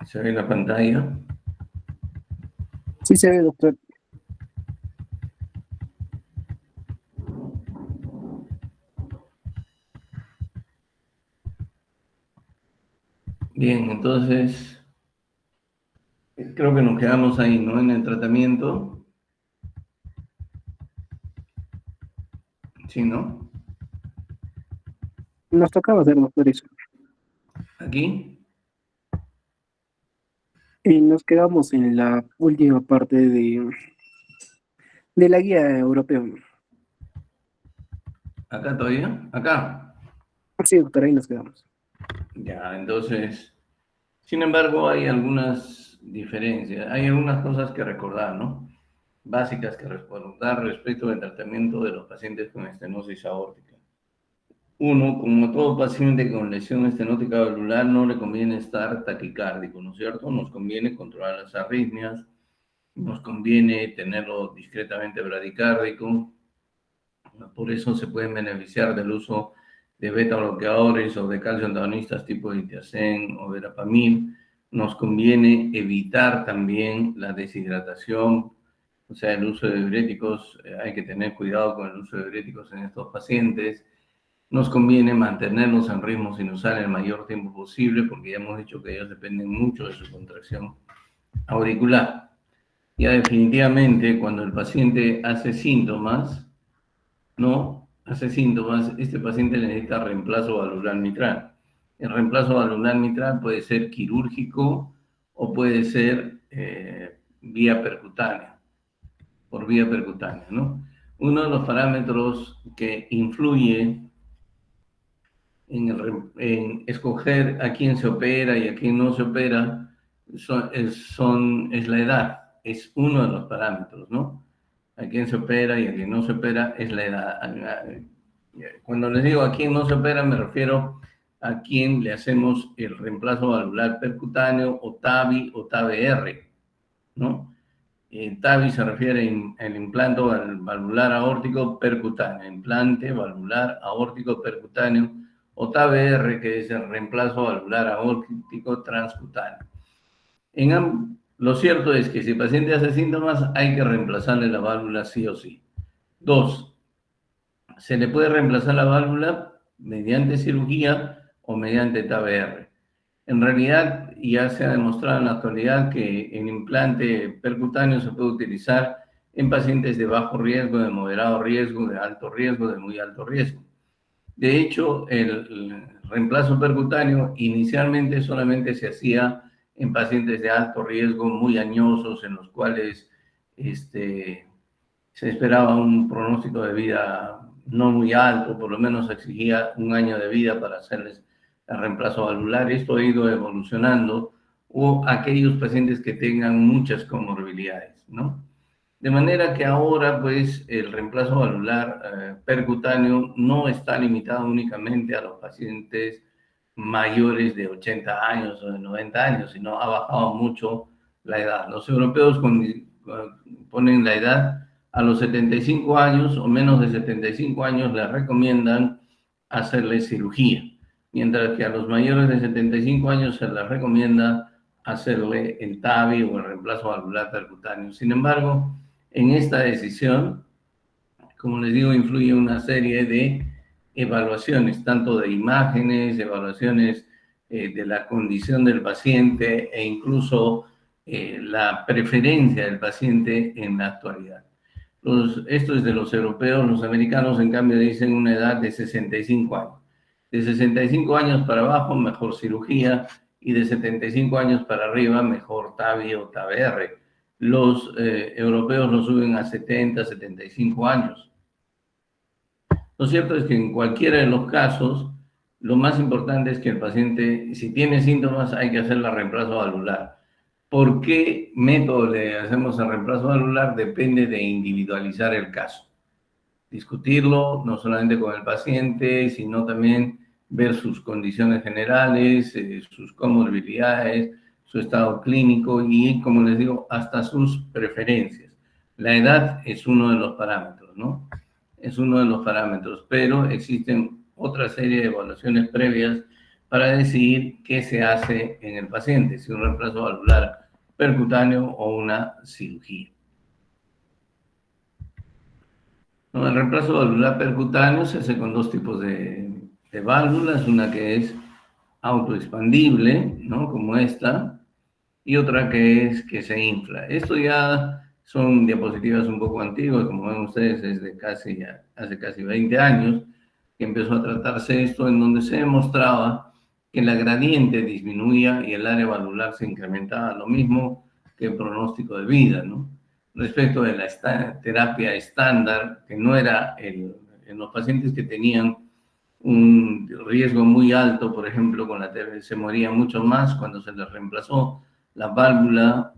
Se ve la pantalla. Sí se ve, doctor. Bien, entonces creo que nos quedamos ahí, ¿no? En el tratamiento. Sí, ¿no? Nos tocaba hacer, doctor, eso. Aquí. Y nos quedamos en la última parte de la guía europea. Acá todavía. Acá. Sí, doctor, ahí nos quedamos. Ya, entonces, sin embargo, hay algunas diferencias. Hay algunas cosas que recordar, ¿no? Básicas que recordar respecto del tratamiento de los pacientes con estenosis aórtica. Uno, como todo paciente con lesión estenótica valvular, no le conviene estar taquicárdico, ¿no es cierto? Nos conviene controlar las arritmias, nos conviene tenerlo discretamente bradicárdico, por eso se pueden beneficiar del uso de beta bloqueadores o de calcio antagonistas tipo litiazem o verapamil. Nos conviene evitar también la deshidratación, o sea, el uso de diuréticos, hay que tener cuidado con el uso de diuréticos en estos pacientes. Nos conviene mantenerlos en ritmo sinusal el mayor tiempo posible porque ya hemos dicho que ellos dependen mucho de su contracción auricular. Ya definitivamente cuando el paciente hace síntomas, ¿no? Hace síntomas, este paciente necesita reemplazo valvular mitral. El reemplazo valvular mitral puede ser quirúrgico o puede ser vía percutánea, por vía percutánea, ¿no? Uno de los parámetros que influye en escoger a quién se opera y a quién no se opera es la edad, es uno de los parámetros, ¿no? A quién se opera y a quién no se opera es la edad. Cuando les digo a quién no se opera, me refiero a quién le hacemos el reemplazo valvular percutáneo o TAVI o TAVR, ¿no? TAVI se refiere al implante valvular aórtico percutáneo, implante valvular aórtico percutáneo, o TAVR, que es el reemplazo valvular aórtico transcutáneo. Lo cierto es que si el paciente hace síntomas, hay que reemplazarle la válvula sí o sí. Dos, se le puede reemplazar la válvula mediante cirugía o mediante TAVR. En realidad, ya se ha demostrado en la actualidad que el implante percutáneo se puede utilizar en pacientes de bajo riesgo, de moderado riesgo, de alto riesgo, de muy alto riesgo. De hecho, el reemplazo percutáneo inicialmente solamente se hacía en pacientes de alto riesgo, muy añosos, en los cuales se esperaba un pronóstico de vida no muy alto, por lo menos se exigía un año de vida para hacerles el reemplazo valvular. Esto ha ido evolucionando, o aquellos pacientes que tengan muchas comorbilidades, ¿no? De manera que ahora, pues, el reemplazo valvular percutáneo no está limitado únicamente a los pacientes mayores de 80 años o de 90 años, sino ha bajado mucho la edad. Los europeos ponen la edad a los 75 años o menos de 75 años, les recomiendan hacerle cirugía, mientras que a los mayores de 75 años se les recomienda hacerle el TAVI o el reemplazo valvular percutáneo. Sin embargo, en esta decisión, como les digo, influye una serie de evaluaciones, tanto de imágenes, evaluaciones de la condición del paciente e incluso la preferencia del paciente en la actualidad. Esto es de los europeos. Los americanos, en cambio, dicen una edad de 65 años. De 65 años para abajo, mejor cirugía, y de 75 años para arriba, mejor TAVI o TAVR. Los europeos lo suben a 70, 75 años. Lo cierto es que en cualquiera de los casos, lo más importante es que el paciente, si tiene síntomas, hay que hacer la reemplazo valvular. ¿Por qué método le hacemos el reemplazo valvular? Depende de individualizar el caso. Discutirlo no solamente con el paciente, sino también ver sus condiciones generales, sus comorbilidades, su estado clínico y, como les digo, hasta sus preferencias. La edad es uno de los parámetros, ¿no? Es uno de los parámetros, pero existen otra serie de evaluaciones previas para decidir qué se hace en el paciente, si un reemplazo valvular percutáneo o una cirugía. No, el reemplazo valvular percutáneo se hace con dos tipos de válvulas, una que es autoexpandible, ¿no? Como esta, y otra que es que se infla. Esto ya son diapositivas un poco antiguas, como ven ustedes, es de hace casi 20 años que empezó a tratarse esto, en donde se demostraba que la gradiente disminuía y el área valvular se incrementaba, lo mismo que el pronóstico de vida, ¿no? Respecto de la terapia estándar, que no era en los pacientes que tenían un riesgo muy alto, por ejemplo, con la TB, se morían mucho más cuando se les reemplazó la válvula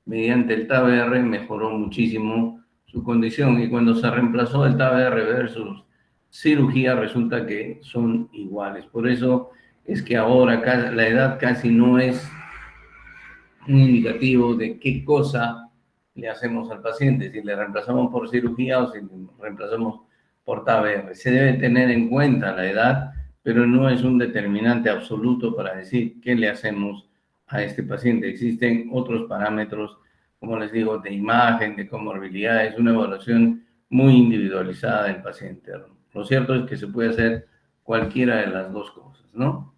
mediante el TAVR, mejoró muchísimo su condición, y cuando se reemplazó el TAVR versus cirugía resulta que son iguales. Por eso es que ahora la edad casi no es un indicativo de qué cosa le hacemos al paciente, si le reemplazamos por cirugía o si le reemplazamos por TAVR. Se debe tener en cuenta la edad, pero no es un determinante absoluto para decir qué le hacemos a este paciente. Existen otros parámetros, como les digo, de imagen, de comorbilidad, es una evaluación muy individualizada del paciente. Lo cierto es que se puede hacer cualquiera de las dos cosas, ¿no?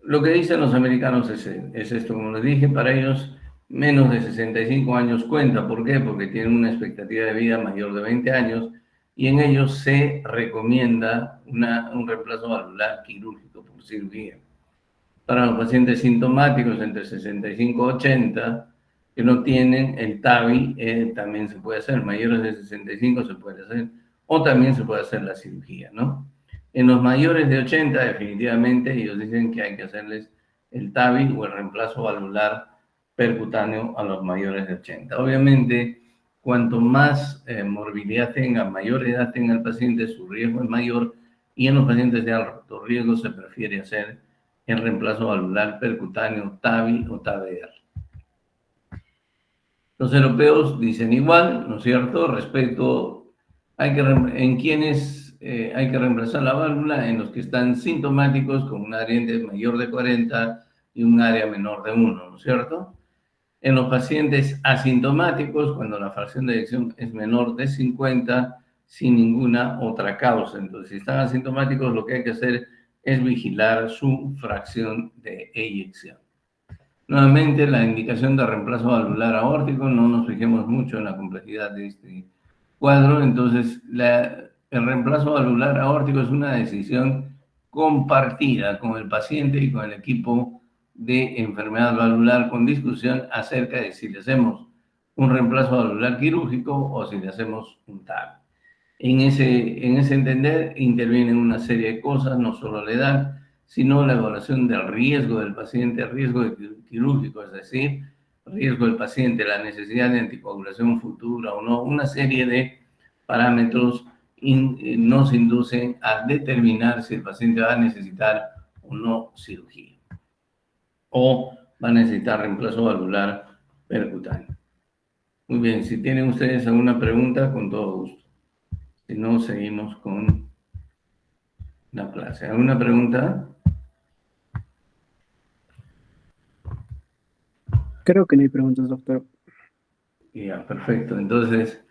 Lo que dicen los americanos es esto, como les dije, para ellos menos de 65 años cuenta. ¿Por qué? Porque tienen una expectativa de vida mayor de 20 años y en ellos se recomienda un reemplazo valvular quirúrgico por cirugía. Para los pacientes sintomáticos entre 65 y 80 que no tienen el TAVI, también se puede hacer, mayores de 65 se puede hacer, o también se puede hacer la cirugía, ¿no? En los mayores de 80, definitivamente, ellos dicen que hay que hacerles el TAVI o el reemplazo valvular percutáneo a los mayores de 80. Obviamente, cuanto más morbilidad tenga, mayor edad tenga el paciente, su riesgo es mayor, y en los pacientes de alto riesgo se prefiere hacer el reemplazo valvular percutáneo TAVI o TAVR. Los europeos dicen igual, ¿no es cierto? Respecto, en quienes hay que reemplazar la válvula, en los que están sintomáticos con un área mayor de 40 y un área menor de 1, ¿no es cierto? En los pacientes asintomáticos, cuando la fracción de eyección es menor de 50, sin ninguna otra causa. Entonces, si están asintomáticos, lo que hay que hacer es vigilar su fracción de eyección. Nuevamente, la indicación de reemplazo valvular aórtico, no nos fijemos mucho en la complejidad de este cuadro. Entonces, el reemplazo valvular aórtico es una decisión compartida con el paciente y con el equipo de enfermedad valvular, con discusión acerca de si le hacemos un reemplazo valvular quirúrgico o si le hacemos un TAV. En ese entender intervienen una serie de cosas, no solo la edad, sino la evaluación del riesgo del paciente, riesgo quirúrgico, es decir, riesgo del paciente, la necesidad de anticoagulación futura o no, una serie de parámetros nos inducen a determinar si el paciente va a necesitar o no cirugía o va a necesitar reemplazo valvular percutáneo. Muy bien, si tienen ustedes alguna pregunta, con todo gusto. Si no, seguimos con la clase. ¿Alguna pregunta? Creo que no hay preguntas, doctor. Ya, perfecto. Entonces,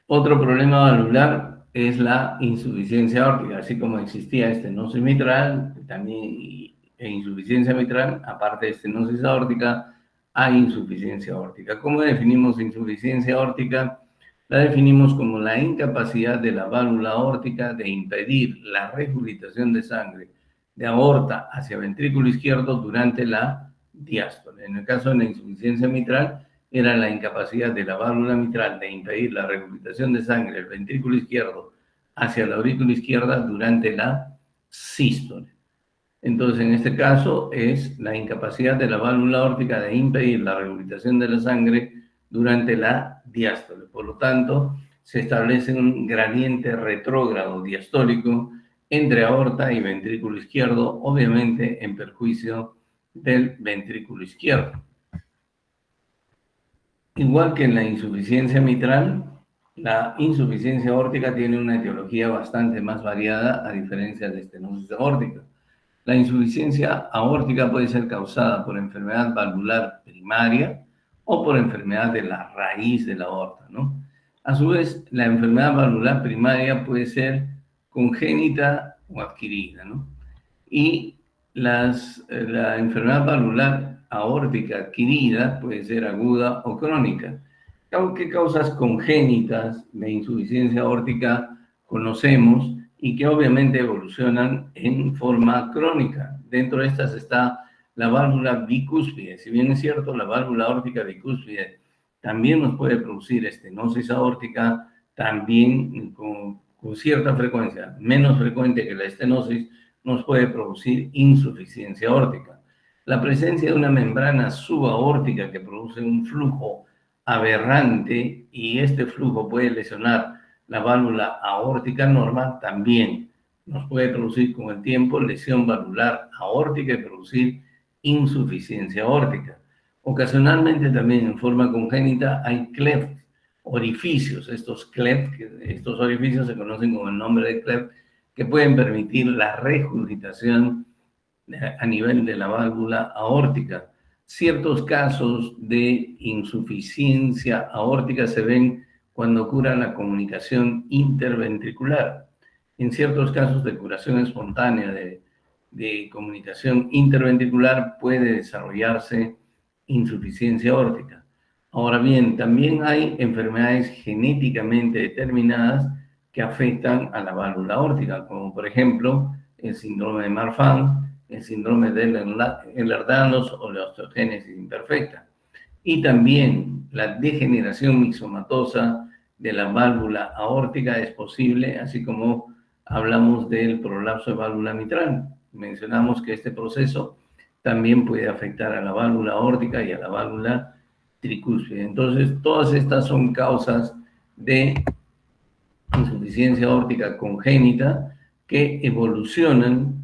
otro problema valvular es la insuficiencia aórtica. Así como existía estenosis mitral, también insuficiencia mitral, aparte de estenosis aórtica, hay insuficiencia aórtica. ¿Cómo definimos insuficiencia aórtica? La definimos como la incapacidad de la válvula aórtica de impedir la regurgitación de sangre de aorta hacia ventrículo izquierdo durante la diástole. En el caso de la insuficiencia mitral, era la incapacidad de la válvula mitral de impedir la regurgitación de sangre del ventrículo izquierdo hacia la aurícula izquierda durante la sístole. Entonces, en este caso, es la incapacidad de la válvula aórtica de impedir la regurgitación de la sangre durante la diástole. Por lo tanto, se establece un gradiente retrógrado diastólico entre aorta y ventrículo izquierdo, obviamente en perjuicio del ventrículo izquierdo. Igual que en la insuficiencia mitral, La insuficiencia aórtica tiene una etiología bastante más variada a diferencia de estenosis aórtica. La insuficiencia aórtica puede ser causada por enfermedad valvular primaria o por enfermedad de la raíz de la aorta, ¿no? A su vez, la enfermedad valvular primaria puede ser congénita o adquirida, ¿no? Y la enfermedad valvular aórtica adquirida puede ser aguda o crónica. ¿Qué causas congénitas de insuficiencia aórtica conocemos y que obviamente evolucionan en forma crónica? Dentro de estas está la válvula bicúspide. Si bien es cierto, la válvula aórtica bicúspide también nos puede producir estenosis aórtica, también con cierta frecuencia, menos frecuente que la estenosis, nos puede producir insuficiencia aórtica. La presencia de una membrana subaórtica que produce un flujo aberrante y este flujo puede lesionar la válvula aórtica normal, también nos puede producir con el tiempo lesión valvular aórtica y producir insuficiencia aórtica. Ocasionalmente también en forma congénita hay clefts, orificios. Estos clefts, estos orificios se conocen con el nombre de cleft, que pueden permitir la regurgitación a nivel de la válvula aórtica. Ciertos casos de insuficiencia aórtica se ven cuando ocurre la comunicación interventricular. En ciertos casos de curación espontánea de comunicación interventricular puede desarrollarse insuficiencia aórtica. Ahora bien, también hay enfermedades genéticamente determinadas que afectan a la válvula aórtica, como por ejemplo el síndrome de Marfan, el síndrome de Ehlers-Danlos o la osteogénesis imperfecta. Y también la degeneración mixomatosa de la válvula aórtica es posible, así como hablamos del prolapso de válvula mitral. Mencionamos que este proceso también puede afectar a la válvula aórtica y a la válvula tricúspide. Entonces, todas estas son causas de insuficiencia aórtica congénita que evolucionan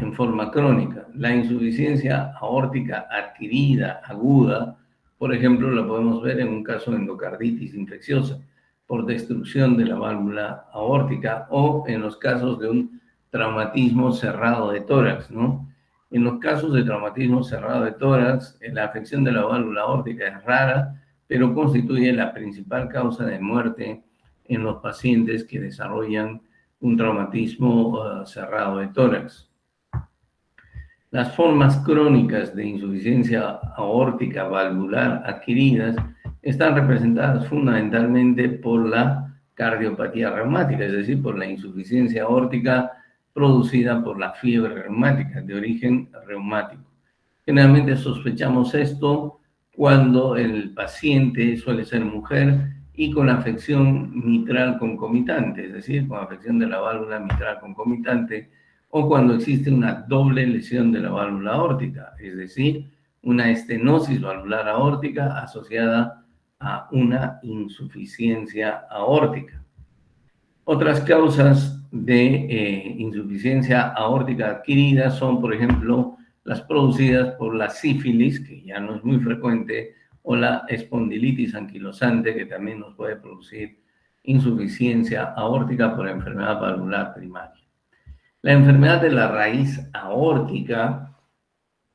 en forma crónica. La insuficiencia aórtica adquirida, aguda, por ejemplo, la podemos ver en un caso de endocarditis infecciosa por destrucción de la válvula aórtica o en los casos de un traumatismo cerrado de tórax, ¿no? En los casos de traumatismo cerrado de tórax, la afección de la válvula aórtica es rara, pero constituye la principal causa de muerte en los pacientes que desarrollan un traumatismo cerrado de tórax. Las formas crónicas de insuficiencia aórtica valvular adquiridas están representadas fundamentalmente por la cardiopatía reumática, es decir, por la insuficiencia aórtica producida por la fiebre reumática de origen reumático. Generalmente sospechamos esto cuando el paciente suele ser mujer y con afección mitral concomitante, es decir, con afección de la válvula mitral concomitante, o cuando existe una doble lesión de la válvula aórtica, es decir, una estenosis valvular aórtica asociada a una insuficiencia aórtica. Otras causas de insuficiencia aórtica adquirida son, por ejemplo, las producidas por la sífilis, que ya no es muy frecuente, o la espondilitis anquilosante, que también nos puede producir insuficiencia aórtica por enfermedad valvular primaria. La enfermedad de la raíz aórtica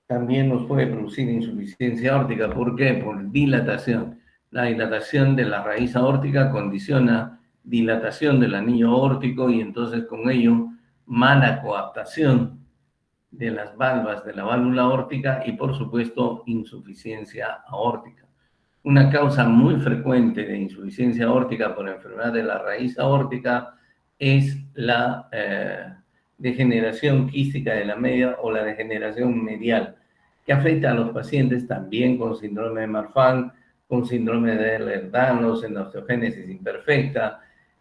también nos puede producir insuficiencia aórtica. ¿Por qué? Por dilatación. La dilatación de la raíz aórtica condiciona dilatación del anillo aórtico y entonces con ello mala coaptación de las valvas de la válvula aórtica y por supuesto insuficiencia aórtica. Una causa muy frecuente de insuficiencia aórtica por enfermedad de la raíz aórtica es la degeneración quística de la media o la degeneración medial, que afecta a los pacientes también con síndrome de Marfan, con síndrome de Ehlers-Danlos, en osteogénesis imperfecta,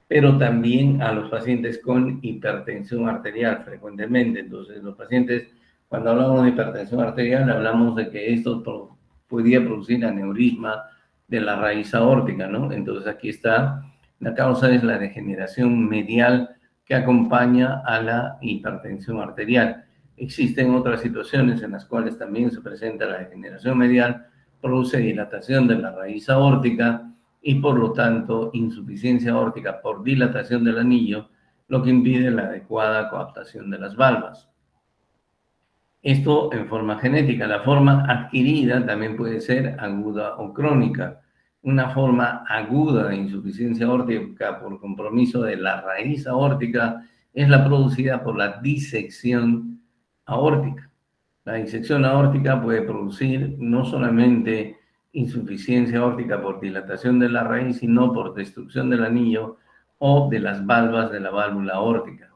pero también a los pacientes con hipertensión arterial frecuentemente. Entonces, los pacientes, cuando hablamos de hipertensión arterial, hablamos de que esto podría producir aneurisma de la raíz aórtica, ¿no? Entonces, aquí está, la causa es la degeneración medial que acompaña a la hipertensión arterial. Existen otras situaciones en las cuales también se presenta la degeneración medial, produce dilatación de la raíz aórtica y por lo tanto insuficiencia aórtica por dilatación del anillo, lo que impide la adecuada coaptación de las valvas. Esto en forma genética. La forma adquirida también puede ser aguda o crónica. Una forma aguda de insuficiencia aórtica por compromiso de la raíz aórtica es la producida por la disección aórtica. La disección aórtica puede producir no solamente insuficiencia aórtica por dilatación de la raíz, sino por destrucción del anillo o de las valvas de la válvula aórtica.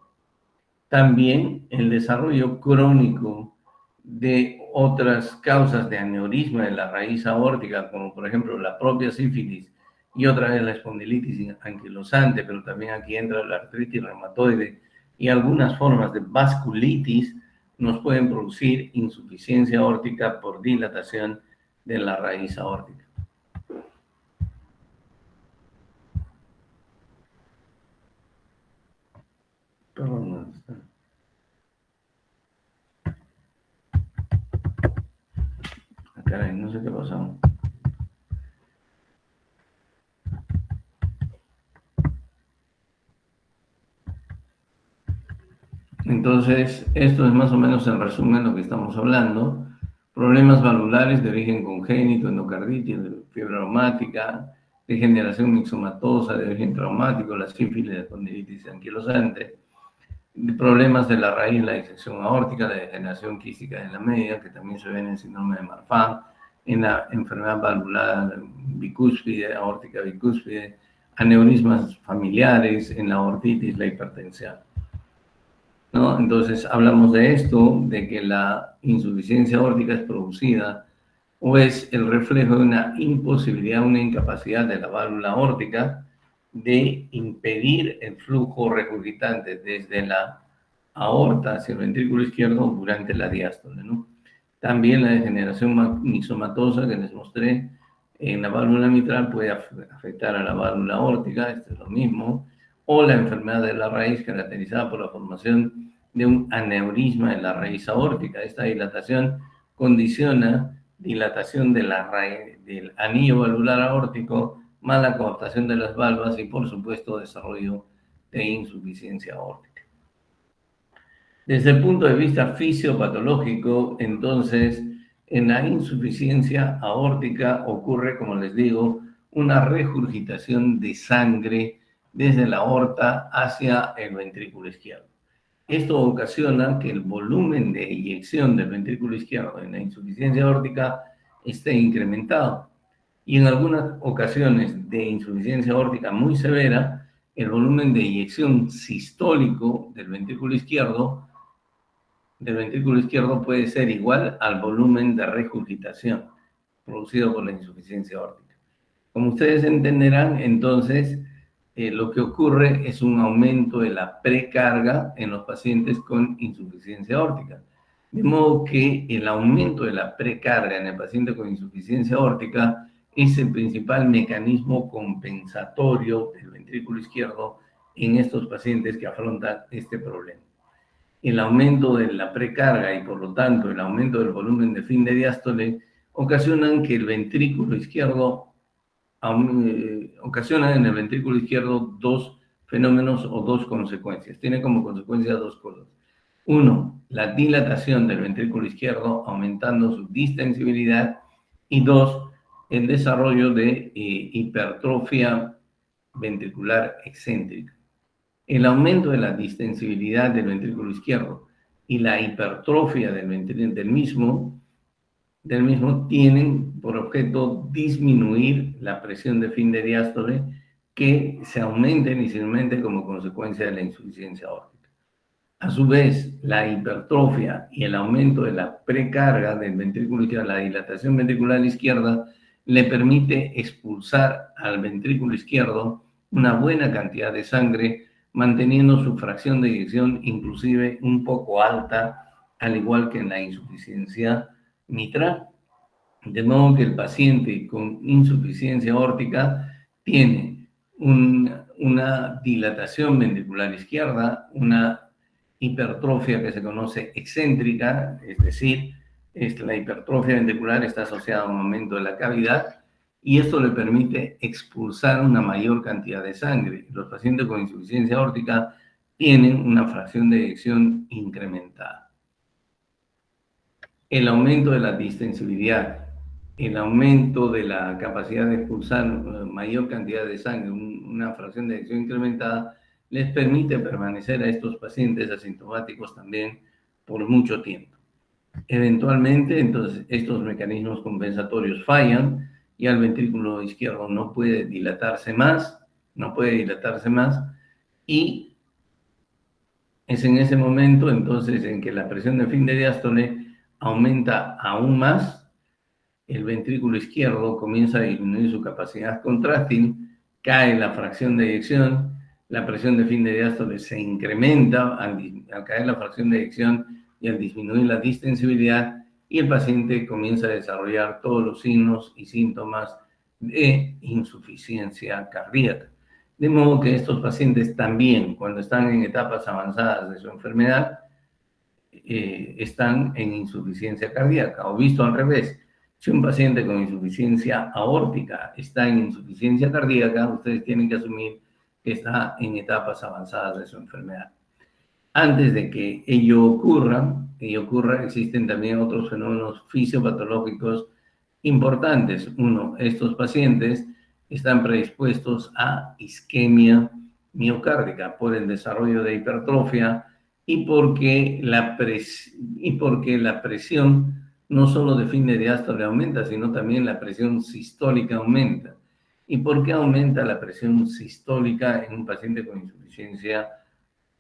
También el desarrollo crónico de otras causas de aneurisma de la raíz aórtica, como por ejemplo la propia sífilis y otra vez la espondilitis anquilosante, pero también aquí entra la artritis reumatoide y algunas formas de vasculitis, nos pueden producir insuficiencia aórtica por dilatación de la raíz aórtica. Perdón, caray, no sé qué pasó. Entonces, esto es más o menos en resumen lo que estamos hablando. Problemas valvulares de origen congénito, endocarditis, fiebre reumática, degeneración mixomatosa de origen traumático, la sífilis, la espondilitis anquilosante, problemas de la raíz, la disección aórtica, la degeneración quística de la media, que también se ve en el síndrome de Marfan, en la enfermedad valvular bicúspide, aórtica bicúspide, aneurismas familiares, en la aortitis, la hipertensión, ¿no? Entonces hablamos de esto, de que la insuficiencia aórtica es producida o es el reflejo de una imposibilidad, una incapacidad de la válvula aórtica de impedir el flujo regurgitante desde la aorta hacia el ventrículo izquierdo durante la diástole, ¿no? También la degeneración mixomatosa que les mostré en la válvula mitral puede afectar a la válvula aórtica, esto es lo mismo, o la enfermedad de la raíz caracterizada por la formación de un aneurisma en la raíz aórtica. Esta dilatación condiciona dilatación de la raíz, del anillo valvular aórtico, mala coaptación de las valvas y, por supuesto, desarrollo de insuficiencia aórtica. Desde el punto de vista fisiopatológico, entonces, en la insuficiencia aórtica ocurre, como les digo, una regurgitación de sangre desde la aorta hacia el ventrículo izquierdo. Esto ocasiona que el volumen de eyección del ventrículo izquierdo en la insuficiencia aórtica esté incrementado. Y en algunas ocasiones de insuficiencia aórtica muy severa, el volumen de eyección sistólico del ventrículo izquierdo puede ser igual al volumen de regurgitación producido por la insuficiencia aórtica. Como ustedes entenderán, entonces, lo que ocurre es un aumento de la precarga en los pacientes con insuficiencia aórtica. De modo que el aumento de la precarga en el paciente con insuficiencia aórtica es el principal mecanismo compensatorio del ventrículo izquierdo en estos pacientes que afrontan este problema. El aumento de la precarga y por lo tanto el aumento del volumen de fin de diástole ocasionan que el ventrículo izquierdo ocasiona en el ventrículo izquierdo dos fenómenos o dos consecuencias. Tiene como consecuencia dos cosas. Uno, la dilatación del ventrículo izquierdo aumentando su distensibilidad y dos, el desarrollo de hipertrofia ventricular excéntrica. El aumento de la distensibilidad del ventrículo izquierdo y la hipertrofia del mismo tienen por objeto disminuir la presión de fin de diástole que se aumenta inicialmente como consecuencia de la insuficiencia aórtica. A su vez, la hipertrofia y el aumento de la precarga del ventrículo izquierdo, la dilatación ventricular izquierda, le permite expulsar al ventrículo izquierdo una buena cantidad de sangre, manteniendo su fracción de eyección inclusive un poco alta, al igual que en la insuficiencia mitral. De modo que el paciente con insuficiencia aórtica tiene una dilatación ventricular izquierda, una hipertrofia que se conoce excéntrica, es decir, la hipertrofia ventricular está asociada a un aumento de la cavidad y esto le permite expulsar una mayor cantidad de sangre. Los pacientes con insuficiencia aórtica tienen una fracción de eyección incrementada. El aumento de la distensibilidad, el aumento de la capacidad de expulsar mayor cantidad de sangre, una fracción de eyección incrementada, les permite permanecer a estos pacientes asintomáticos también por mucho tiempo. Eventualmente, entonces, estos mecanismos compensatorios fallan y el ventrículo izquierdo no puede dilatarse más, y es en ese momento, entonces, en que la presión de fin de diástole aumenta aún más, el ventrículo izquierdo comienza a disminuir su capacidad contráctil, cae la fracción de eyección, la presión de fin de diástole se incrementa al caer la fracción de eyección y al disminuir la distensibilidad, y el paciente comienza a desarrollar todos los signos y síntomas de insuficiencia cardíaca. De modo que estos pacientes también, cuando están en etapas avanzadas de su enfermedad, están en insuficiencia cardíaca. O visto al revés, si un paciente con insuficiencia aórtica está en insuficiencia cardíaca, ustedes tienen que asumir que está en etapas avanzadas de su enfermedad. Antes de que ello ocurra, existen también otros fenómenos fisiopatológicos importantes. Uno, estos pacientes están predispuestos a isquemia miocárdica por el desarrollo de hipertrofia y porque la presión no solo de fin de diástole aumenta, sino también la presión sistólica aumenta. ¿Y por qué aumenta la presión sistólica en un paciente con insuficiencia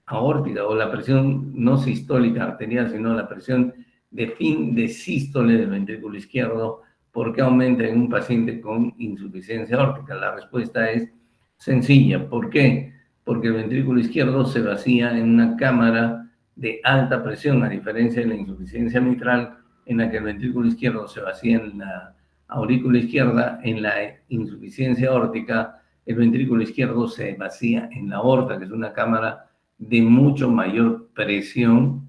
aórtica, o la presión no sistólica arterial, sino la presión de fin de sístole del ventrículo izquierdo? ¿Por qué aumenta en un paciente con insuficiencia aórtica? La respuesta es sencilla. ¿Por qué? Porque el ventrículo izquierdo se vacía en una cámara de alta presión, a diferencia de la insuficiencia mitral, en la que el ventrículo izquierdo se vacía en la aurícula izquierda. En la insuficiencia aórtica, el ventrículo izquierdo se vacía en la aorta, que es una cámara de mucho mayor presión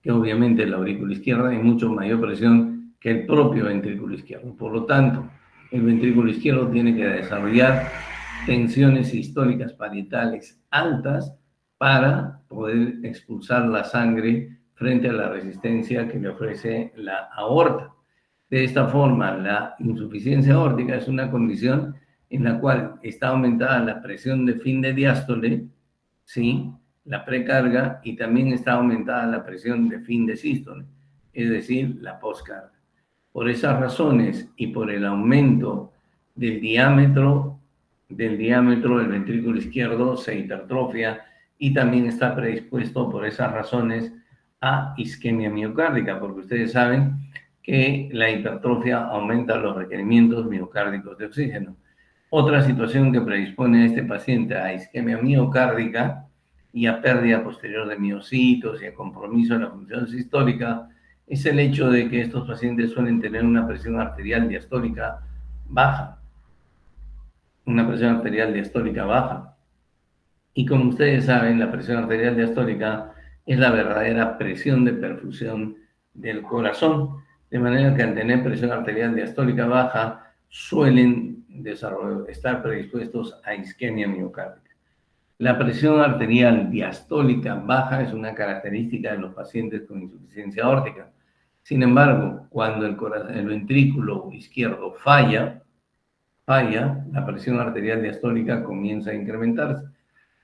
que obviamente la aurícula izquierda, y mucho mayor presión que el propio ventrículo izquierdo. Por lo tanto, el ventrículo izquierdo tiene que desarrollar tensiones sistólicas parietales altas para poder expulsar la sangre frente a la resistencia que le ofrece la aorta. De esta forma, la insuficiencia aórtica es una condición en la cual está aumentada la presión de fin de diástole, ¿sí?, la precarga, y también está aumentada la presión de fin de sístole, es decir, la poscarga. Por esas razones y por el aumento del diámetro del ventrículo izquierdo se hipertrofia, y también está predispuesto por esas razones a isquemia miocárdica, porque ustedes saben que la hipertrofia aumenta los requerimientos miocárdicos de oxígeno. Otra situación que predispone a este paciente a isquemia miocárdica y a pérdida posterior de miocitos y a compromiso de la función sistólica es el hecho de que estos pacientes suelen tener una presión arterial diastólica baja. Y como ustedes saben, la presión arterial diastólica es la verdadera presión de perfusión del corazón, de manera que al tener presión arterial diastólica baja suelen estar predispuestos a isquemia miocárdica. La presión arterial diastólica baja es una característica de los pacientes con insuficiencia aórtica. Sin embargo, cuando el ventrículo izquierdo falla, la presión arterial diastólica comienza a incrementarse.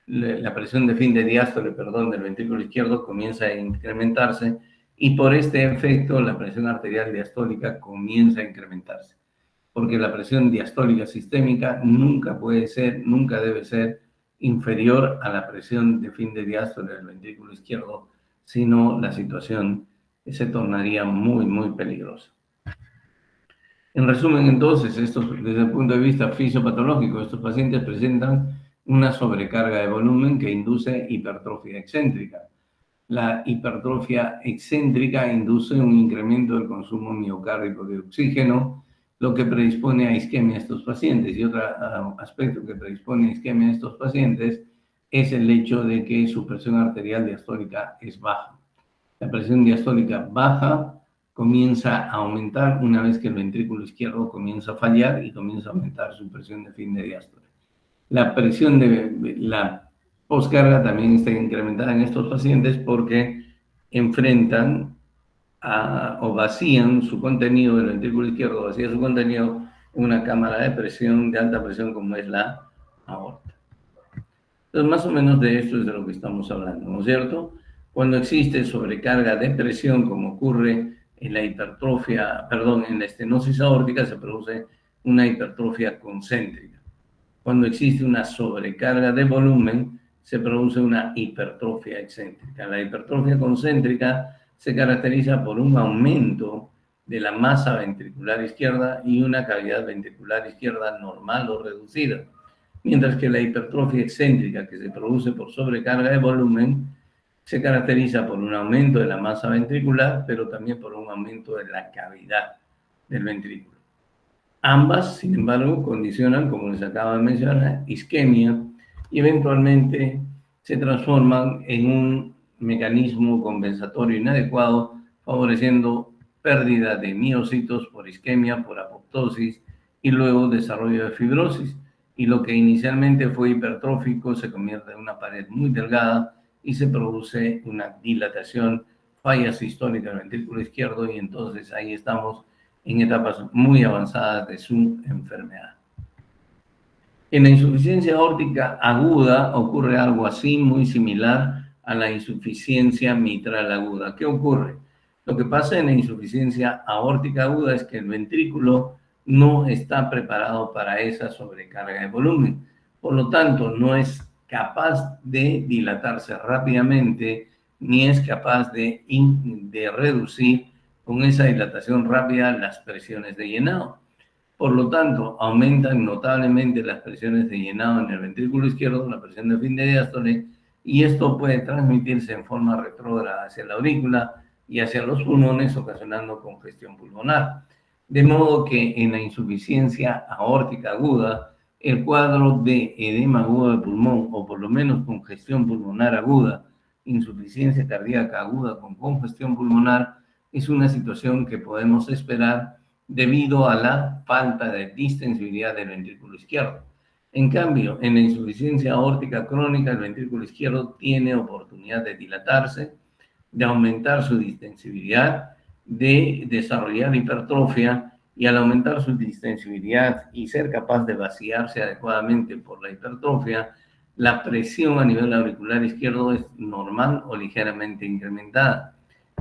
La presión de fin de diástole, del ventrículo izquierdo comienza a incrementarse, y por este efecto la presión arterial diastólica comienza a incrementarse. Porque la presión diastólica sistémica nunca debe ser inferior a la presión de fin de diástole del ventrículo izquierdo, sino la situación se tornaría muy, muy peligrosa. En resumen, entonces, desde el punto de vista fisiopatológico, estos pacientes presentan una sobrecarga de volumen que induce hipertrofia excéntrica. La hipertrofia excéntrica induce un incremento del consumo miocárdico de oxígeno, lo que predispone a isquemia a estos pacientes. Y otro aspecto que predispone a isquemia a estos pacientes es el hecho de que su presión arterial diastólica es baja. La presión diastólica baja comienza a aumentar una vez que el ventrículo izquierdo comienza a fallar y comienza a aumentar su presión de fin de diástole. La presión de la poscarga también está incrementada en estos pacientes porque enfrentan o vacían su contenido del ventrículo izquierdo, vacía su contenido en una cámara de presión, de alta presión como es la aorta. Entonces, más o menos de esto es de lo que estamos hablando, ¿no es cierto? Cuando existe sobrecarga de presión, como ocurre en la hipertrofia, perdón, en la estenosis aórtica, se produce una hipertrofia concéntrica. Cuando existe una sobrecarga de volumen, se produce una hipertrofia excéntrica. La hipertrofia concéntrica se caracteriza por un aumento de la masa ventricular izquierda y una cavidad ventricular izquierda normal o reducida, mientras que la hipertrofia excéntrica, que se produce por sobrecarga de volumen, se caracteriza por un aumento de la masa ventricular, pero también por un aumento de la cavidad del ventrículo. Ambas, sin embargo, condicionan, como les acabo de mencionar, isquemia y eventualmente se transforman en un mecanismo compensatorio inadecuado, favoreciendo pérdida de miocitos por isquemia, por apoptosis y luego desarrollo de fibrosis. Y lo que inicialmente fue hipertrófico se convierte en una pared muy delgada y se produce una dilatación, falla sistólica del ventrículo izquierdo, y entonces ahí estamos en etapas muy avanzadas de su enfermedad. En la insuficiencia aórtica aguda ocurre algo así, muy similar a la insuficiencia mitral aguda. ¿Qué ocurre? Lo que pasa en la insuficiencia aórtica aguda es que el ventrículo no está preparado para esa sobrecarga de volumen. Por lo tanto, no es capaz de dilatarse rápidamente, ni es capaz de reducir con esa dilatación rápida las presiones de llenado. Por lo tanto, aumentan notablemente las presiones de llenado en el ventrículo izquierdo, la presión de fin de diástole, y esto puede transmitirse en forma retrógrada hacia la aurícula y hacia los pulmones, ocasionando congestión pulmonar. De modo que en la insuficiencia aórtica aguda, el cuadro de edema agudo de pulmón, o por lo menos congestión pulmonar aguda, insuficiencia cardíaca aguda con congestión pulmonar, es una situación que podemos esperar debido a la falta de distensibilidad del ventrículo izquierdo. En cambio, en la insuficiencia aórtica crónica, el ventrículo izquierdo tiene oportunidad de dilatarse, de aumentar su distensibilidad, de desarrollar hipertrofia, y al aumentar su distensibilidad y ser capaz de vaciarse adecuadamente por la hipertrofia, la presión a nivel auricular izquierdo es normal o ligeramente incrementada.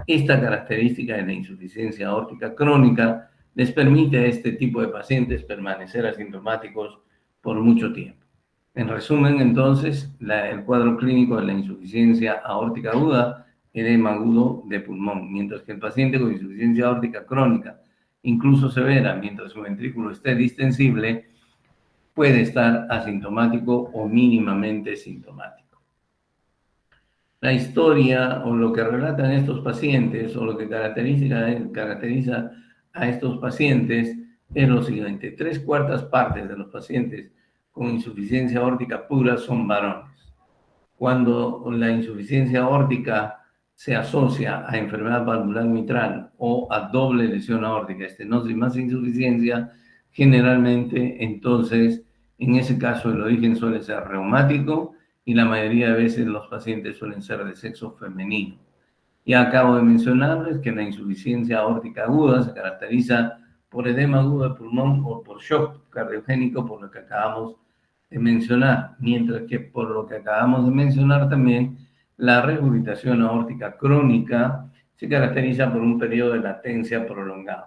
Esta característica de la insuficiencia aórtica crónica les permite a este tipo de pacientes permanecer asintomáticos por mucho tiempo. En resumen, entonces, el cuadro clínico de la insuficiencia aórtica aguda, edema agudo de pulmón, mientras que el paciente con insuficiencia aórtica crónica, incluso severa, mientras su ventrículo esté distensible, puede estar asintomático o mínimamente sintomático. La historia o lo que relatan estos pacientes o lo que caracteriza a estos pacientes es lo siguiente: 3/4 partes de los pacientes con insuficiencia aórtica pura son varones. Cuando la insuficiencia aórtica se asocia a enfermedad valvular mitral o a doble lesión aórtica, estenosis más insuficiencia, generalmente entonces en ese caso el origen suele ser reumático y la mayoría de veces los pacientes suelen ser de sexo femenino. Ya acabo de mencionarles que la insuficiencia aórtica aguda se caracteriza por edema agudo de pulmón o por shock cardiogénico, por lo que acabamos de mencionar, mientras que por lo que acabamos de mencionar también, la regurgitación aórtica crónica se caracteriza por un periodo de latencia prolongado.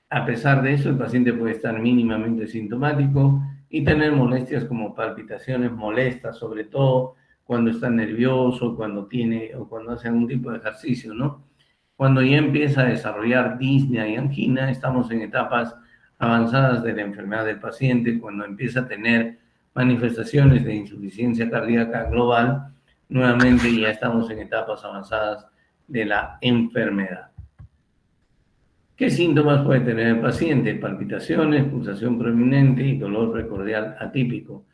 A pesar de eso, el paciente puede estar mínimamente sintomático y tener molestias como palpitaciones molestas, sobre todo cuando está nervioso, cuando hace algún tipo de ejercicio, ¿no? Cuando ya empieza a desarrollar disnea y angina, estamos en etapas avanzadas de la enfermedad del paciente. Cuando empieza a tener manifestaciones de insuficiencia cardíaca global, nuevamente ya estamos en etapas avanzadas de la enfermedad. ¿Qué síntomas puede tener el paciente? Palpitaciones, pulsación prominente y dolor precordial atípico.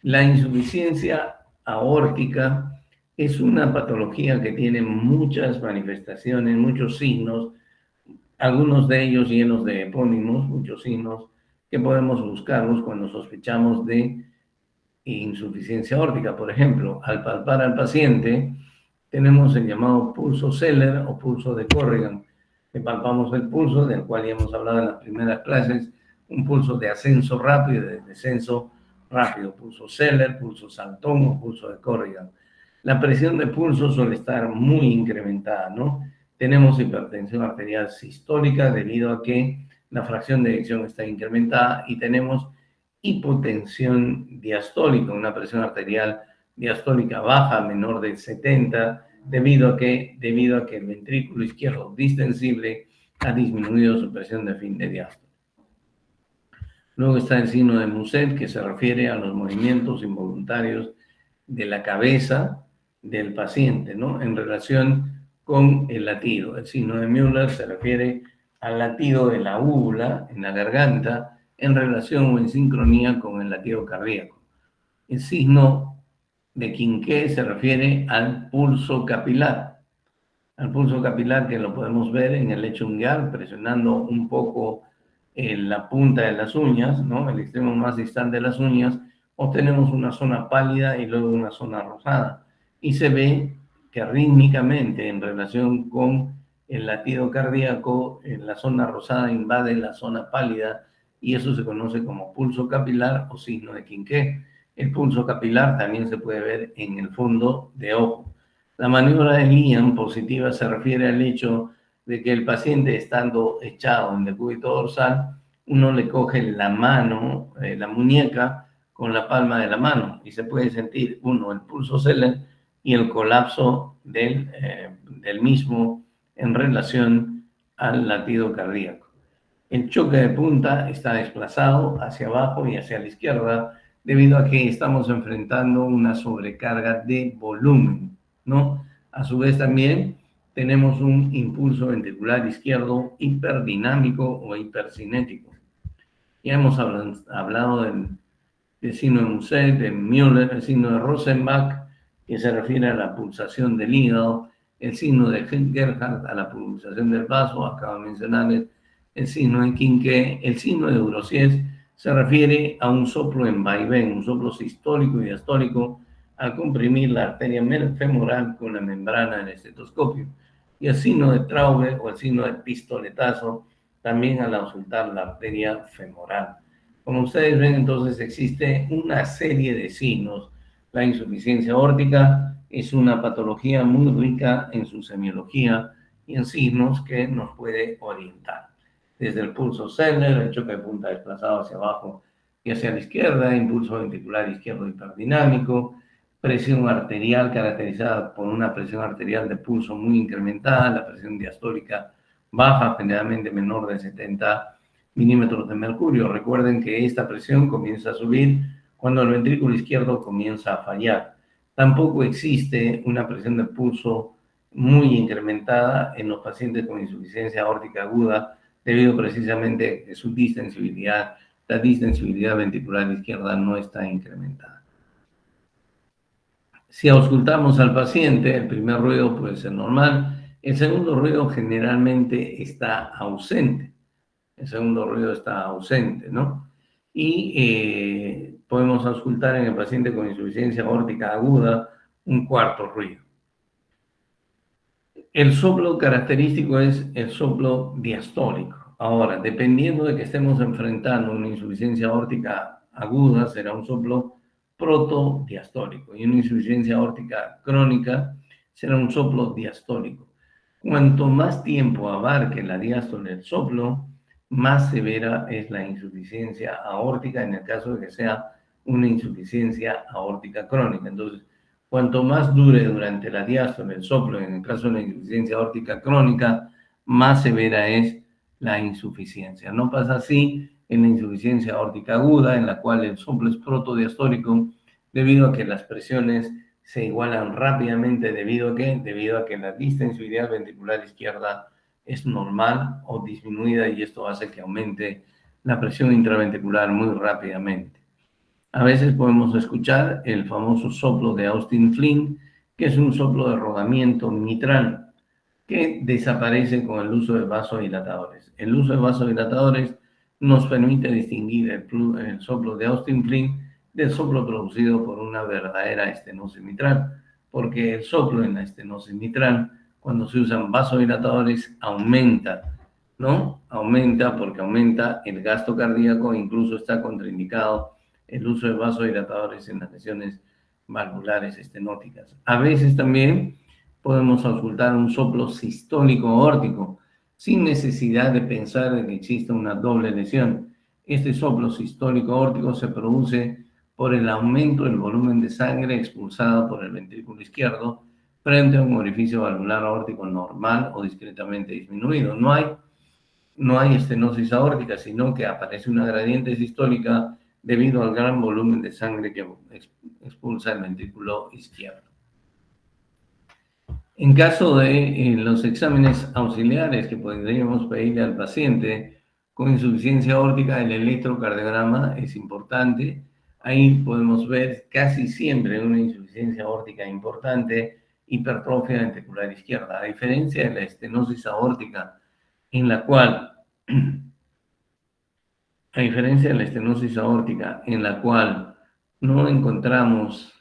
La insuficiencia aórtica es una patología que tiene muchas manifestaciones, muchos signos, algunos de ellos llenos de epónimos, muchos signos que podemos buscarlos cuando sospechamos de insuficiencia aórtica. Por ejemplo, al palpar al paciente, tenemos el llamado pulso Zeller o pulso de Corrigan, que palpamos el pulso, del cual ya hemos hablado en las primeras clases, un pulso de ascenso rápido y de descenso rápido, pulso Zeller, pulso Saltón o pulso de Corrigan. La presión de pulso suele estar muy incrementada, ¿no? Tenemos hipertensión arterial sistólica debido a que la fracción de eyección está incrementada y tenemos hipotensión diastólica, una presión arterial diastólica baja, menor de 70, debido a que el ventrículo izquierdo distensible ha disminuido su presión de fin de diástole. Luego está el signo de Muset, que se refiere a los movimientos involuntarios de la cabeza del paciente, ¿no? En relación con el latido. El signo de Müller se refiere al latido de la úvula en la garganta en relación o en sincronía con el latido cardíaco. El signo de Quinqué se refiere al pulso capilar que lo podemos ver en el lecho ungueal, presionando un poco en la punta de las uñas, ¿no? El extremo más distante de las uñas, obtenemos una zona pálida y luego una zona rosada. Y se ve que rítmicamente, en relación con el latido cardíaco, en la zona rosada invade la zona pálida y eso se conoce como pulso capilar o signo de Quinqué. El pulso capilar también se puede ver en el fondo de ojo. La maniobra de Liam positiva se refiere al hecho de que el paciente, estando echado en decúbito dorsal, uno le coge la mano, la muñeca, con la palma de la mano y se puede sentir, uno, el pulso Zeller y el colapso del mismo en relación al latido cardíaco. El choque de punta está desplazado hacia abajo y hacia la izquierda debido a que estamos enfrentando una sobrecarga de volumen, ¿no? A su vez también tenemos un impulso ventricular izquierdo hiperdinámico o hipercinético. Ya hemos hablado del signo de Muset, de Müller, el signo de Rosenbach, que se refiere a la pulsación del hígado, el signo de Gerhardt a la pulsación del vaso, acabo de mencionarles el signo de Quinqué. El signo de Eurosies se refiere a un soplo en vaivén, un soplo sistólico y diastólico al comprimir la arteria femoral con la membrana del estetoscopio. Y el signo de Traube o el signo de pistoletazo también al auscultar la arteria femoral. Como ustedes ven, entonces existe una serie de signos. La insuficiencia aórtica es una patología muy rica en su semiología y en signos que nos puede orientar. Desde el pulso Zeller, el choque de punta desplazado hacia abajo y hacia la izquierda, impulso ventricular izquierdo hiperdinámico, presión arterial caracterizada por una presión arterial de pulso muy incrementada, la presión diastólica baja, generalmente menor de 70 milímetros de mercurio. Recuerden que esta presión comienza a subir cuando el ventrículo izquierdo comienza a fallar. Tampoco existe una presión de pulso muy incrementada en los pacientes con insuficiencia aórtica aguda, debido precisamente a que su distensibilidad, la distensibilidad ventricular izquierda no está incrementada. Si auscultamos al paciente, el primer ruido puede ser normal, el segundo ruido generalmente está ausente. El segundo ruido está ausente, ¿no? Y podemos auscultar en el paciente con insuficiencia aórtica aguda un cuarto ruido. El soplo característico es el soplo diastólico. Ahora, dependiendo de que estemos enfrentando una insuficiencia aórtica aguda, será un soplo protodiastólico y una insuficiencia aórtica crónica será un soplo diastólico. Cuanto más tiempo abarque la diástole del soplo, más severa es la insuficiencia aórtica en el caso de que sea una insuficiencia aórtica crónica. Entonces, cuanto más dure durante la diástole el soplo, en el caso de la insuficiencia aórtica crónica, más severa es la insuficiencia. No pasa así en la insuficiencia aórtica aguda, en la cual el soplo es protodiastólico, debido a que las presiones se igualan rápidamente. ¿Debido a que la distensibilidad ventricular izquierda es normal o disminuida y esto hace que aumente la presión intraventricular muy rápidamente? A veces podemos escuchar el famoso soplo de Austin Flint, que es un soplo de rodamiento mitral, que desaparece con el uso de vasodilatadores. El uso de vasodilatadores nos permite distinguir el soplo de Austin Flint del soplo producido por una verdadera estenosis mitral, porque el soplo en la estenosis mitral, cuando se usan vasodilatadores, aumenta, ¿no? Aumenta porque aumenta el gasto cardíaco, incluso está contraindicado el uso de vasodilatadores en las lesiones valvulares estenóticas. A veces también podemos auscultar un soplo sistólico aórtico, sin necesidad de pensar en que exista una doble lesión. Este soplo sistólico aórtico se produce por el aumento del volumen de sangre expulsado por el ventrículo izquierdo frente a un orificio valvular aórtico normal o discretamente disminuido. No hay estenosis aórtica, sino que aparece una gradiente sistólica debido al gran volumen de sangre que expulsa el ventrículo izquierdo. En caso de los exámenes auxiliares que podríamos pedirle al paciente con insuficiencia aórtica, el electrocardiograma es importante. Ahí podemos ver casi siempre una insuficiencia aórtica importante, hipertrofia ventricular izquierda. A diferencia de la estenosis aórtica, en la cual, no encontramos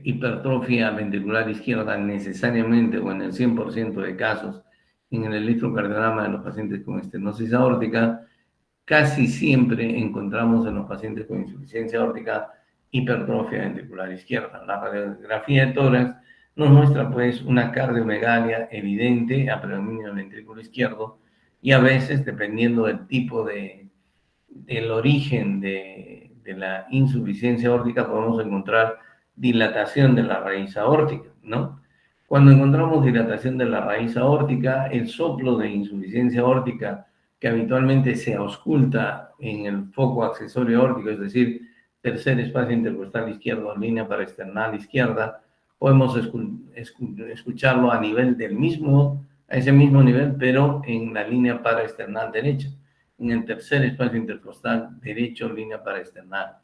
hipertrofia ventricular izquierda necesariamente o en el 100% de casos en el electrocardiograma de los pacientes con estenosis aórtica, casi siempre encontramos en los pacientes con insuficiencia aórtica hipertrofia ventricular izquierda. La radiografía de tórax nos muestra pues una cardiomegalia evidente a predominio del ventrículo izquierdo y a veces, dependiendo del tipo del origen de la insuficiencia aórtica, podemos encontrar dilatación de la raíz aórtica, ¿no? Cuando encontramos dilatación de la raíz aórtica, el soplo de insuficiencia aórtica que habitualmente se ausculta en el foco accesorio aórtico, es decir, tercer espacio intercostal izquierdo, línea paraesternal izquierda, podemos escucharlo a nivel a ese mismo nivel, pero en la línea paraesternal derecha, en el tercer espacio intercostal derecho, línea paraesternal.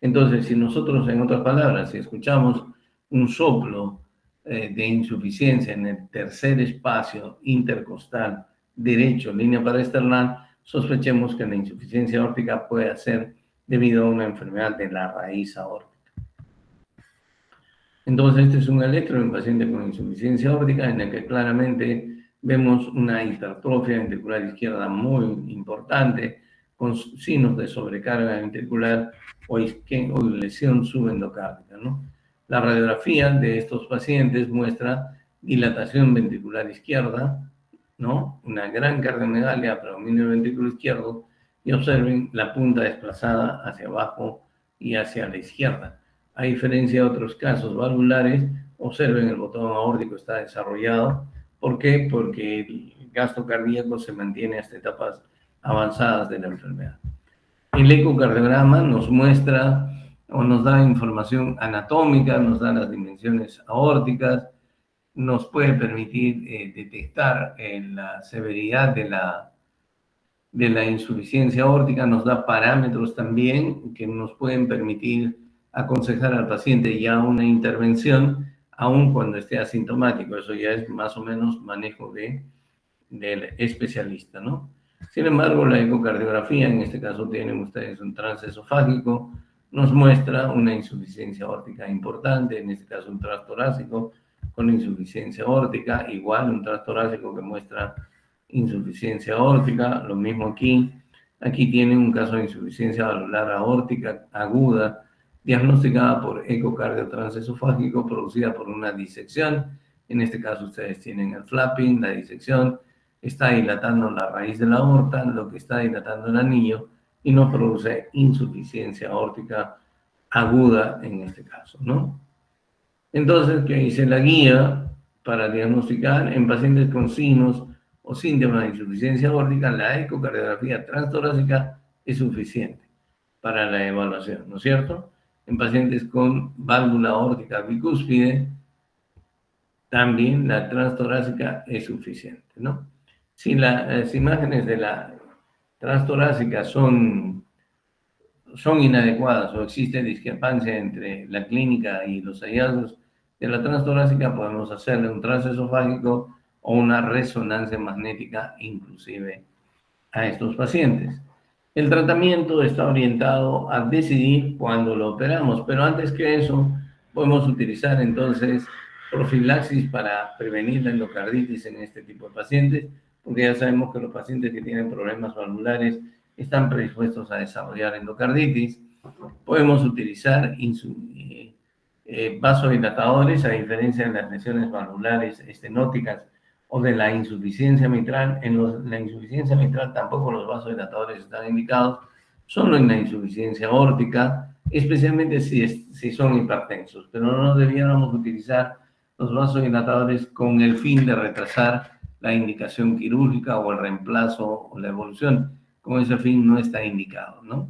Entonces, si nosotros, en otras palabras, si escuchamos un soplo de insuficiencia en el tercer espacio intercostal derecho, línea paraesternal, sospechemos que la insuficiencia aórtica puede ser debido a una enfermedad de la raíz aórtica. Entonces, este es un electro en un paciente con insuficiencia aórtica en el que claramente vemos una hipertrofia ventricular izquierda muy importante, con signos de sobrecarga ventricular o lesión subendocárdica, ¿no? La radiografía de estos pacientes muestra dilatación ventricular izquierda, ¿no? Una gran cardiomegalia a predominio del ventrículo izquierdo, y observen la punta desplazada hacia abajo y hacia la izquierda. A diferencia de otros casos valvulares, observen el botón aórtico está desarrollado. ¿Por qué? Porque el gasto cardíaco se mantiene hasta etapas avanzadas de la enfermedad. El ecocardiograma nos muestra o nos da información anatómica, nos da las dimensiones aórticas, nos puede permitir detectar la severidad de la insuficiencia aórtica, nos da parámetros también que nos pueden permitir aconsejar al paciente ya una intervención, aun cuando esté asintomático. Eso ya es más o menos manejo del especialista, ¿no? Sin embargo, la ecocardiografía, en este caso tienen ustedes un trance esofágico, nos muestra una insuficiencia aórtica importante, en este caso un transtorácico con insuficiencia aórtica, igual un transtorácico que muestra insuficiencia aórtica, lo mismo aquí. Aquí tienen un caso de insuficiencia valvular aórtica aguda, diagnosticada por ecocardio transesofágico, producida por una disección. En este caso ustedes tienen el flapping, la disección, está dilatando la raíz de la aorta, lo que está dilatando el anillo, y nos produce insuficiencia aórtica aguda en este caso, ¿no? Entonces, ¿qué dice la guía para diagnosticar en pacientes con signos o síntomas de insuficiencia aórtica? La ecocardiografía transtorácica es suficiente para la evaluación, ¿no es cierto? En pacientes con válvula aórtica bicúspide, también la transtorácica es suficiente, ¿no? Si las imágenes de la transtorácica son inadecuadas o existe discrepancia entre la clínica y los hallazgos de la transtorácica, podemos hacerle un trance esofágico o una resonancia magnética inclusive a estos pacientes. El tratamiento está orientado a decidir cuándo lo operamos, pero antes que eso podemos utilizar entonces profilaxis para prevenir la endocarditis en este tipo de pacientes, porque ya sabemos que los pacientes que tienen problemas valvulares están predispuestos a desarrollar endocarditis. Podemos utilizar vasodilatadores, a diferencia de las lesiones valvulares estenóticas o de la insuficiencia mitral. En la insuficiencia mitral tampoco los vasodilatadores están indicados, solo en la insuficiencia aórtica, especialmente si son hipertensos, pero no debiéramos utilizar los vasodilatadores con el fin de retrasar la indicación quirúrgica o el reemplazo o la evolución. Con ese fin no está indicado, ¿no?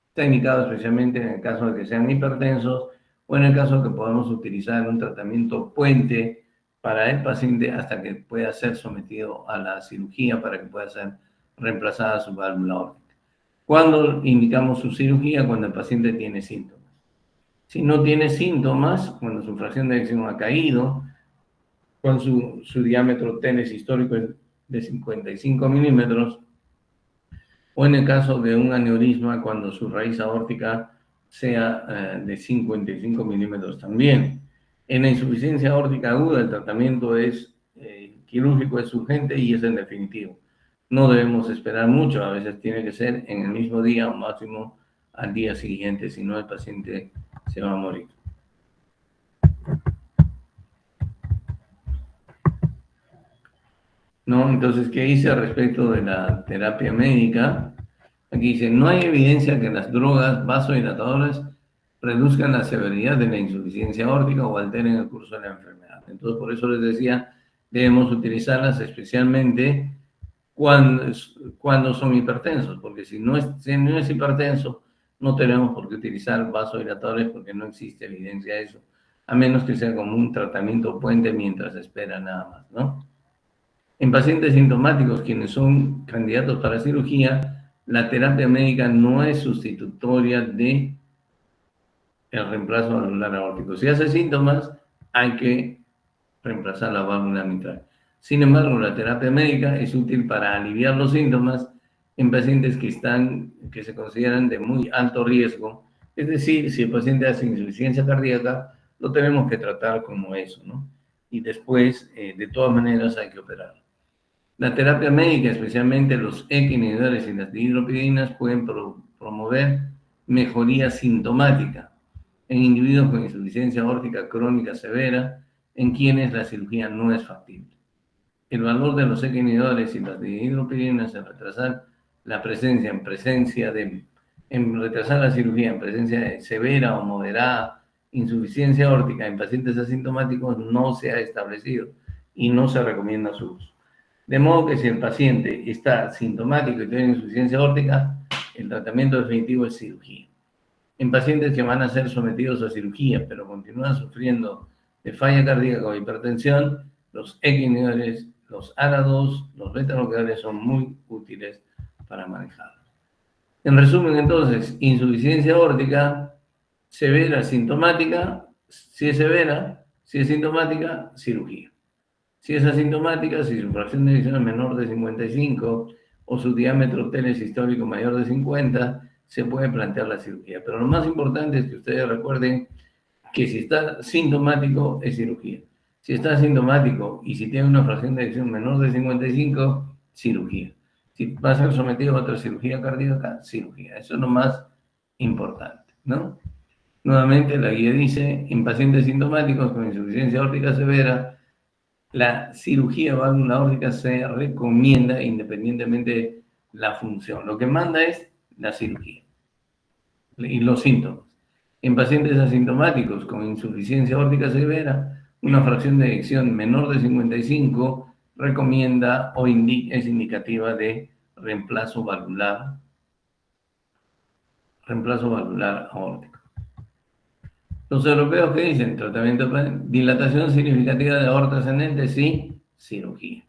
Está indicado especialmente en el caso de que sean hipertensos o en el caso de que podamos utilizar un tratamiento puente para el paciente hasta que pueda ser sometido a la cirugía para que pueda ser reemplazada su válvula aórtica. ¿Cuándo indicamos su cirugía? Cuando el paciente tiene síntomas. Si no tiene síntomas, cuando su fracción de eyección ha caído, cuando su diámetro teles histórico es de 55 milímetros, o en el caso de un aneurisma, cuando su raíz aórtica sea de 55 milímetros también. En la insuficiencia aórtica aguda, el tratamiento es quirúrgico, es urgente y es en definitivo. No debemos esperar mucho, a veces tiene que ser en el mismo día o máximo al día siguiente, si no el paciente se va a morir. ¿No? Entonces, ¿qué dice al respecto de la terapia médica? Aquí dice, no hay evidencia que las drogas vasodilatadoras reduzcan la severidad de la insuficiencia aórtica o alteren el curso de la enfermedad. Entonces, por eso les decía, debemos utilizarlas especialmente cuando son hipertensos, porque si no es hipertenso, no tenemos por qué utilizar vasodilatadores porque no existe evidencia de eso, a menos que sea como un tratamiento puente mientras espera nada más, ¿no? En pacientes sintomáticos, quienes son candidatos para cirugía, la terapia médica no es sustitutoria de el reemplazo valvular aórtico. Si hace síntomas, hay que reemplazar la válvula mitral. Sin embargo, la terapia médica es útil para aliviar los síntomas en pacientes que se consideran de muy alto riesgo. Es decir, si el paciente hace insuficiencia cardíaca, lo tenemos que tratar como eso, ¿no? Y después, de todas maneras, hay que operarlo. La terapia médica, especialmente los ECA inhibidores y las dihidropidinas, pueden promover mejoría sintomática en individuos con insuficiencia aórtica crónica severa, en quienes la cirugía no es factible. El valor de los ECA inhibidores y las dihidropidinas en retrasar la retrasar la cirugía en presencia de severa o moderada insuficiencia aórtica en pacientes asintomáticos no se ha establecido y no se recomienda su uso. De modo que si el paciente está sintomático y tiene insuficiencia aórtica, el tratamiento definitivo es cirugía. En pacientes que van a ser sometidos a cirugía, pero continúan sufriendo de falla cardíaca o hipertensión, los ECA inhibidores, los ARA2, los beta-bloqueadores son muy útiles para manejarlos. En resumen, entonces, insuficiencia aórtica severa, sintomática, si es severa, si es sintomática, cirugía. Si es asintomática, si su fracción de eyección es menor de 55 o su diámetro teles histórico mayor de 50, se puede plantear la cirugía. Pero lo más importante es que ustedes recuerden que si está sintomático, es cirugía. Si está asintomático y si tiene una fracción de eyección menor de 55, cirugía. Si va a ser sometido a otra cirugía cardíaca, cirugía. Eso es lo más importante, ¿no? Nuevamente, la guía dice, en pacientes sintomáticos con insuficiencia aórtica severa, la cirugía válvula aórtica se recomienda independientemente de la función. Lo que manda es la cirugía y los síntomas. En pacientes asintomáticos con insuficiencia aórtica severa, una fracción de eyección menor de 55 recomienda o es indicativa de reemplazo valvular aórtico. Los europeos, ¿qué dicen? Tratamiento, dilatación significativa de aorta ascendente, sí, cirugía.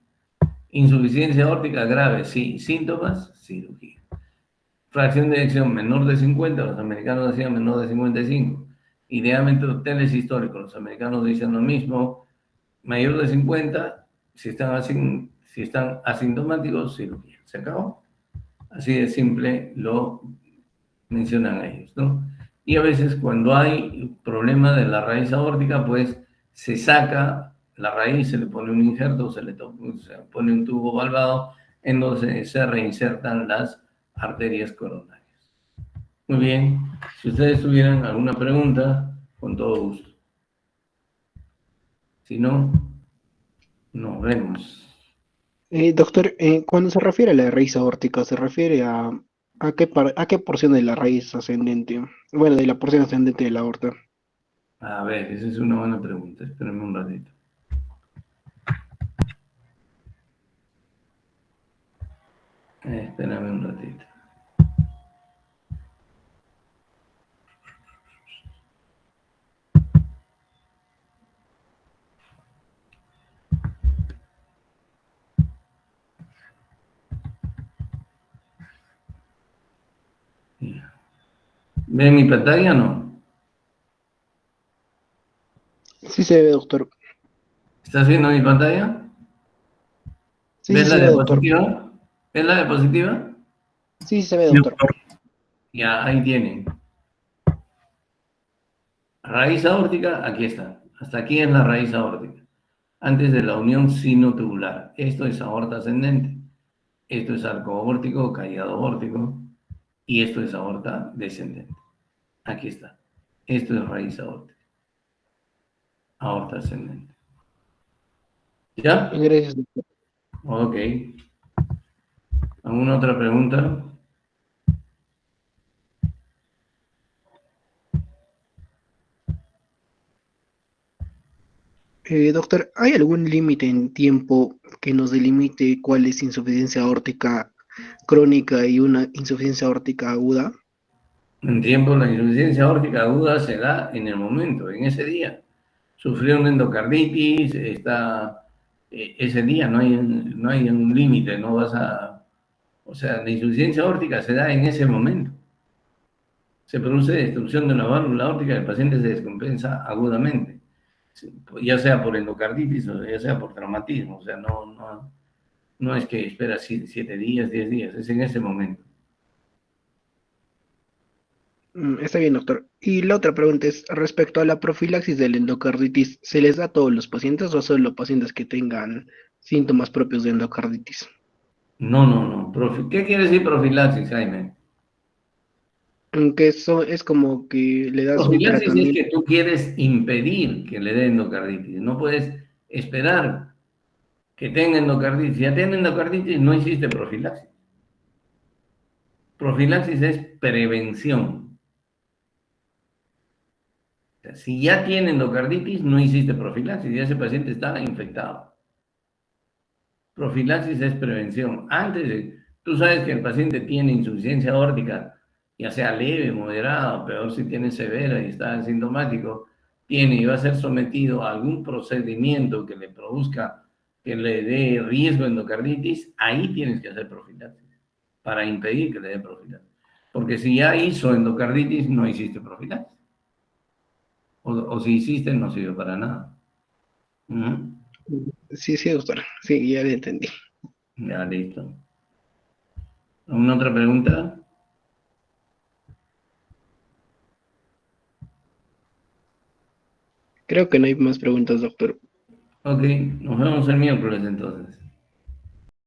Insuficiencia aórtica grave, sí. Síntomas, cirugía. Fracción de eyección menor de 50, los americanos decían menor de 55. Y diámetro teles histórico, los americanos dicen lo mismo, mayor de 50, si están asintomáticos, cirugía. ¿Se acabó? Así de simple lo mencionan ellos, ¿no? Y a veces cuando hay problema de la raíz aórtica, pues se saca la raíz, se le pone un injerto, se pone un tubo valvado en donde se reinsertan las arterias coronarias. Muy bien, si ustedes tuvieran alguna pregunta, con todo gusto. Si no, nos vemos. Doctor, cuando se refiere a la raíz aórtica, ¿se refiere a qué porción de la raíz ascendente? Bueno, de la porción ascendente de la aorta. A ver, esa es una buena pregunta. Espérenme un ratito. Espérame un ratito. ¿Ven mi pantalla o no? Sí se ve, doctor. ¿Estás viendo mi pantalla? Sí, sí ¿Ves la se ve, doctor. diapositiva? ¿Ves la diapositiva? Sí, sí se ve, Sí, doctor. doctor. Ya, ahí tienen. Raíz aórtica, aquí está. Hasta aquí es la raíz aórtica. Antes de la unión sinotubular. Esto es aorta ascendente. Esto es arco aórtico, callado aórtico. Y esto es aorta descendente. Aquí está. Esto es raíz aórtica. Aorta ascendente. ¿Ya? Gracias, doctor. Ok. ¿Alguna otra pregunta? Doctor, ¿hay algún límite en tiempo que nos delimite cuál es insuficiencia aórtica crónica y una insuficiencia aórtica aguda? En tiempo, la insuficiencia aórtica aguda se da en el momento, en ese día. Sufrió una endocarditis, ese día no hay un límite, no vas a... O sea, la insuficiencia aórtica se da en ese momento. Se produce destrucción de la válvula aórtica, el paciente se descompensa agudamente, ya sea por endocarditis o ya sea por traumatismo. O sea, no es que espera 7 días, 10 días, es en ese momento. Está bien, doctor. Y la otra pregunta es respecto a la profilaxis de la endocarditis, ¿se les da a todos los pacientes o solo pacientes que tengan síntomas propios de endocarditis? No. ¿Qué quiere decir profilaxis, Jaime? Aunque eso es como que le das un Profilaxis es tratamiento. que tú quieres impedir que le dé endocarditis. No puedes esperar que tenga endocarditis. Si ya tiene endocarditis, no existe profilaxis. Profilaxis es prevención. O sea, si ya tiene endocarditis, no existe profilaxis. Ya ese paciente está infectado. Profilaxis es prevención. Tú sabes que el paciente tiene insuficiencia aórtica, ya sea leve, moderada, o peor si tiene severa y está asintomático, tiene y va a ser sometido a algún procedimiento que le produzca, que le dé riesgo de endocarditis, ahí tienes que hacer profilaxis para impedir que le dé profilaxis. Porque si ya hizo endocarditis, no existe profilaxis. O si existe, no sirve para nada. Ujú. Sí, sí, doctor. Sí, ya le entendí. Ya, listo. ¿Alguna otra pregunta? Creo que no hay más preguntas, doctor. Ok, nos vemos el miércoles entonces.